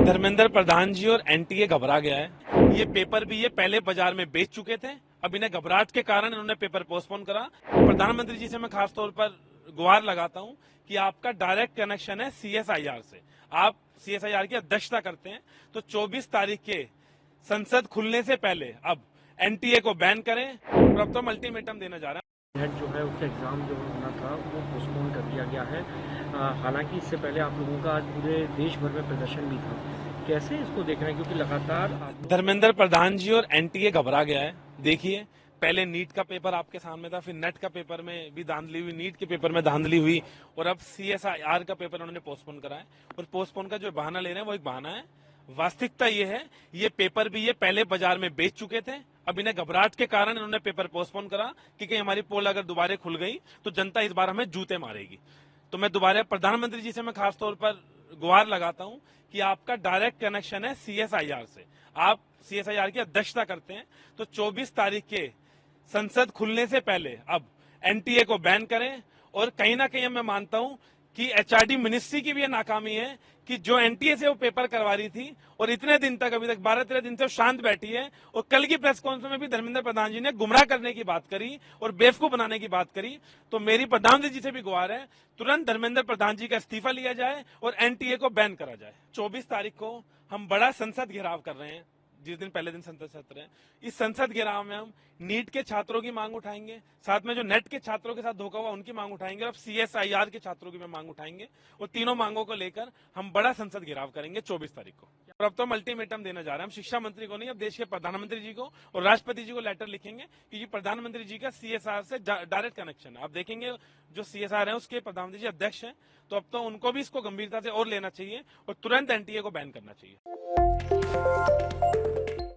धर्मेंद्र प्रधान जी और एनटीए घबरा गया है। ये पेपर भी ये पहले बाजार में बेच चुके थे। अब इन्हें घबराहट के कारण इन्होंने पेपर पोस्टपोन करा। प्रधानमंत्री जी से मैं खास तौर पर गुहार लगाता हूं कि आपका डायरेक्ट कनेक्शन है सीएसआईआर से। आप सीएसआईआर की अध्यक्षता करते हैं, तो 24 तारीख के संसद खुलने से पहले अब एनटीए को बैन करें। और अब तो हम अल्टीमेटम देने जा रहे हैं। नेट जो है उसका एग्ज़ाम जो होना था वो पोस्टपोन कर दिया गया है। हालांकि इससे पहले आप लोगों का आज पूरे देश भर में प्रदर्शन भी था। कैसे इसको देख रहे हैं, क्योंकि लगातार धर्मेंद्र प्रधान जी और एनटीए घबरा गया है। देखिए, पहले नीट का पेपर आपके सामने था, फिर नेट का पेपर में भी धांधली हुई, नीट के पेपर में धांधली हुई, और अब सीएसआईआर का पेपर उन्होंने पोस्टपोन करा है। और पोस्टपोन का जो बहाना ले रहे हैं वो एक बहाना है। वास्तविकता ये है, ये पेपर भी ये पहले बाजार में बेच चुके थे। अब इन्हें घबराहट के कारण इन्होंने पेपर पोस्टपोन करा कि कहीं हमारी पोल अगर दोबारा खुल गई तो जनता इस बार हमें जूते मारेगी। तो मैं दोबारा प्रधानमंत्री जी से मैं खास तौर पर गुहार लगाता हूं कि आपका डायरेक्ट कनेक्शन है सीएसआईआर से। आप सीएसआईआर की अध्यक्षता करते हैं, तो 24 तारीख के संसद खुलने से पहले अब एनटीए को बैन करें। और कहीं ना कहीं मैं मानता हूं कि एचआरडी मिनिस्ट्री की भी ये नाकामी है कि जो एनटीए से वो पेपर करवा रही थी और इतने दिन तक, अभी तक 12-13 दिन से वो शांत बैठी है। और कल की प्रेस कॉन्फ्रेंस में भी धर्मेंद्र प्रधान जी ने गुमराह करने की बात करी और बेवकूफ बनाने की बात करी। तो मेरी प्रधानमंत्री जी से भी गुहार है, तुरंत धर्मेंद्र प्रधान जी का इस्तीफा लिया जाए और एनटीए को बैन करा जाए। 24 तारीख को हम बड़ा संसद घेराव कर रहे हैं, जिस दिन पहले दिन संसद सत्र है। इस संसद घेराव में हम नीट के छात्रों की मांग उठाएंगे, साथ में जो नेट के छात्रों के साथ धोखा हुआ उनकी मांग उठाएंगे, अब सीएसआईआर के छात्रों की भी मांग उठाएंगे। और तीनों मांगों को लेकर हम बड़ा संसद घेराव करेंगे 24 तारीख को। और अब तो हम अल्टीमेटम देने जा रहे हैं। हम शिक्षा मंत्री को नहीं, अब देश के प्रधानमंत्री जी को और राष्ट्रपति जी को लेटर लिखेंगे, क्योंकि प्रधानमंत्री जी का सीएसआर से डायरेक्ट कनेक्शन है। आप देखेंगे जो सीएसआर है उसके प्रधानमंत्री जी अध्यक्ष हैं, तो अब तो उनको भी इसको गंभीरता से और लेना चाहिए और तुरंत एनटीए को बैन करना चाहिए।